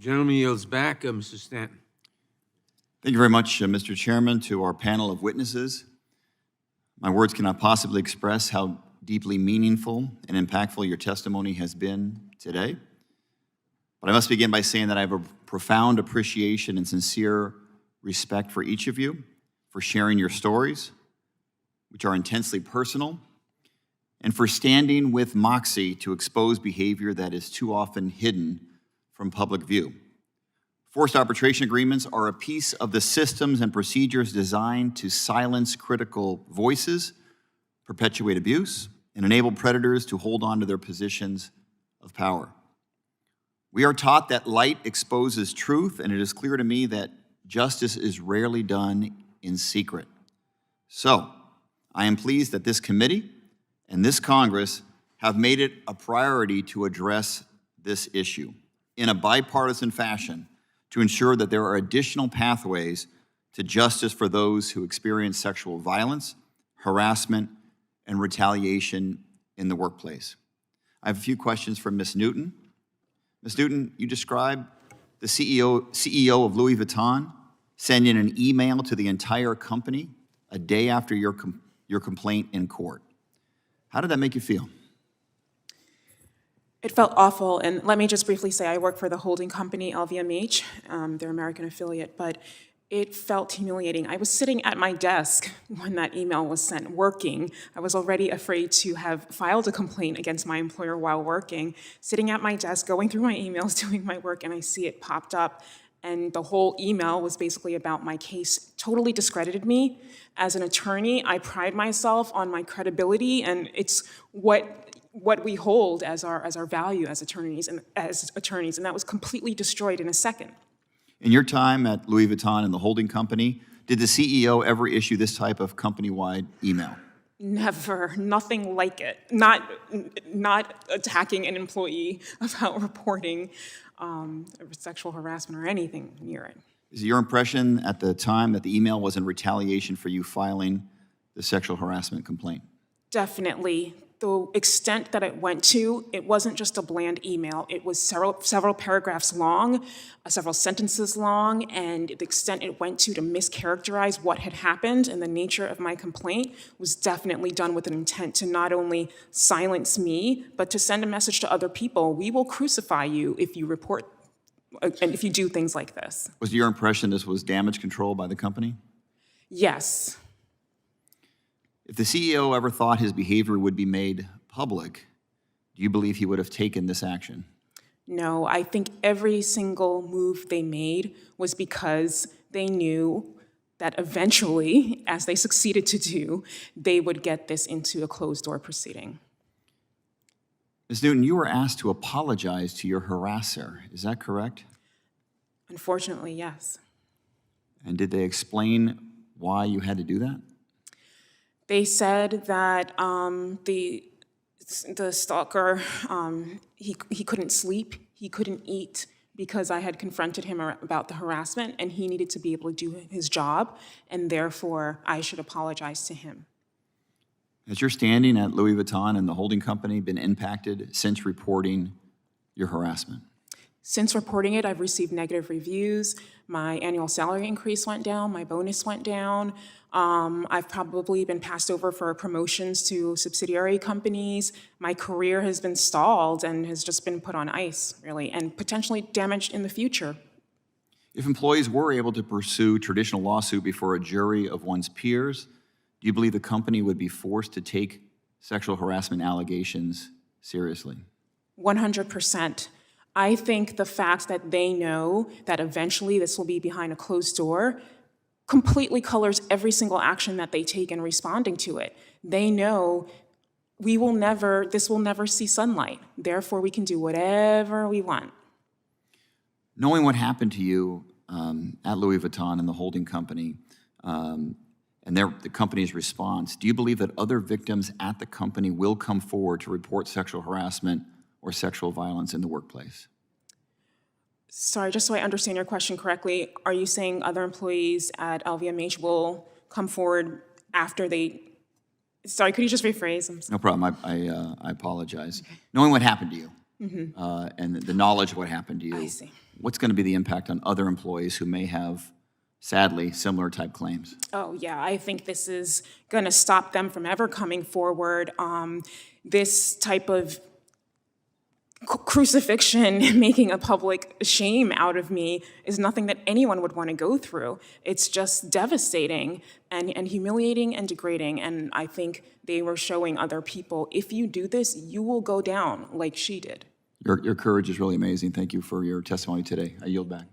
Gentleman yields back. Mr. Stanton. Thank you very much, Mr. Chairman, to our panel of witnesses. My words cannot possibly express how deeply meaningful and impactful your testimony has been today. But I must begin by saying that I have a profound appreciation and sincere respect for each of you for sharing your stories, which are intensely personal, and for standing with moxie to expose behavior that is too often hidden from public view. Forced arbitration agreements are a piece of the systems and procedures designed to silence critical voices, perpetuate abuse, and enable predators to hold on to their positions of power. We are taught that light exposes truth, and it is clear to me that justice is rarely done in secret. So, I am pleased that this committee and this Congress have made it a priority to address this issue in a bipartisan fashion to ensure that there are additional pathways to justice for those who experience sexual violence, harassment, and retaliation in the workplace. I have a few questions for Ms. Newton. Ms. Newton, you described the CEO of Louis Vuitton sending an email to the entire company a day after your complaint in court. How did that make you feel? It felt awful, and let me just briefly say I work for the holding company, LVMH, their American affiliate, but it felt humiliating. I was sitting at my desk when that email was sent, working. I was already afraid to have filed a complaint against my employer while working, sitting at my desk, going through my emails, doing my work, and I see it popped up. And the whole email was basically about my case, totally discredited me. As an attorney, I pride myself on my credibility, and it's what we hold as our value as attorneys, and that was completely destroyed in a second. In your time at Louis Vuitton and the holding company, did the CEO ever issue this type of company-wide email? Never, nothing like it. Not attacking an employee about reporting sexual harassment or anything near it. Is it your impression at the time that the email was in retaliation for you filing the sexual harassment complaint? Definitely. The extent that it went to, it wasn't just a bland email. It was several paragraphs long, several sentences long, and the extent it went to mischaracterize what had happened and the nature of my complaint was definitely done with an intent to not only silence me, but to send a message to other people. We will crucify you if you report and if you do things like this. Was it your impression this was damage control by the company? Yes. If the CEO ever thought his behavior would be made public, do you believe he would have taken this action? No, I think every single move they made was because they knew that eventually, as they succeeded to do, they would get this into a closed-door proceeding. Ms. Newton, you were asked to apologize to your harasser. Is that correct? Unfortunately, yes. And did they explain why you had to do that? They said that the stalker, he couldn't sleep, he couldn't eat because I had confronted him about the harassment and he needed to be able to do his job, and therefore I should apologize to him. Has your standing at Louis Vuitton and the holding company been impacted since reporting your harassment? Since reporting it, I've received negative reviews. My annual salary increase went down, my bonus went down. I've probably been passed over for promotions to subsidiary companies. My career has been stalled and has just been put on ice, really, and potentially damaged in the future. If employees were able to pursue traditional lawsuit before a jury of one's peers, do you believe the company would be forced to take sexual harassment allegations seriously? 100%. I think the fact that they know that eventually this will be behind a closed door completely colors every single action that they take in responding to it. They know this will never see sunlight. Therefore, we can do whatever we want. Knowing what happened to you at Louis Vuitton and the holding company, and the company's response, do you believe that other victims at the company will come forward to report sexual harassment or sexual violence in the workplace? Sorry, just so I understand your question correctly, are you saying other employees at LVMH will come forward after they... Sorry, could you just rephrase? No problem. I apologize. Okay. Knowing what happened to you and the knowledge of what happened to you, I see. what's going to be the impact on other employees who may have, sadly, similar type claims? Oh, yeah, I think this is going to stop them from ever coming forward. This type of crucifixion, making a public shame out of me, is nothing that anyone would want to go through. It's just devastating and humiliating and degrading. And I think they were showing other people, if you do this, you will go down like she did. Your courage is really amazing. Thank you for your testimony today. I yield back.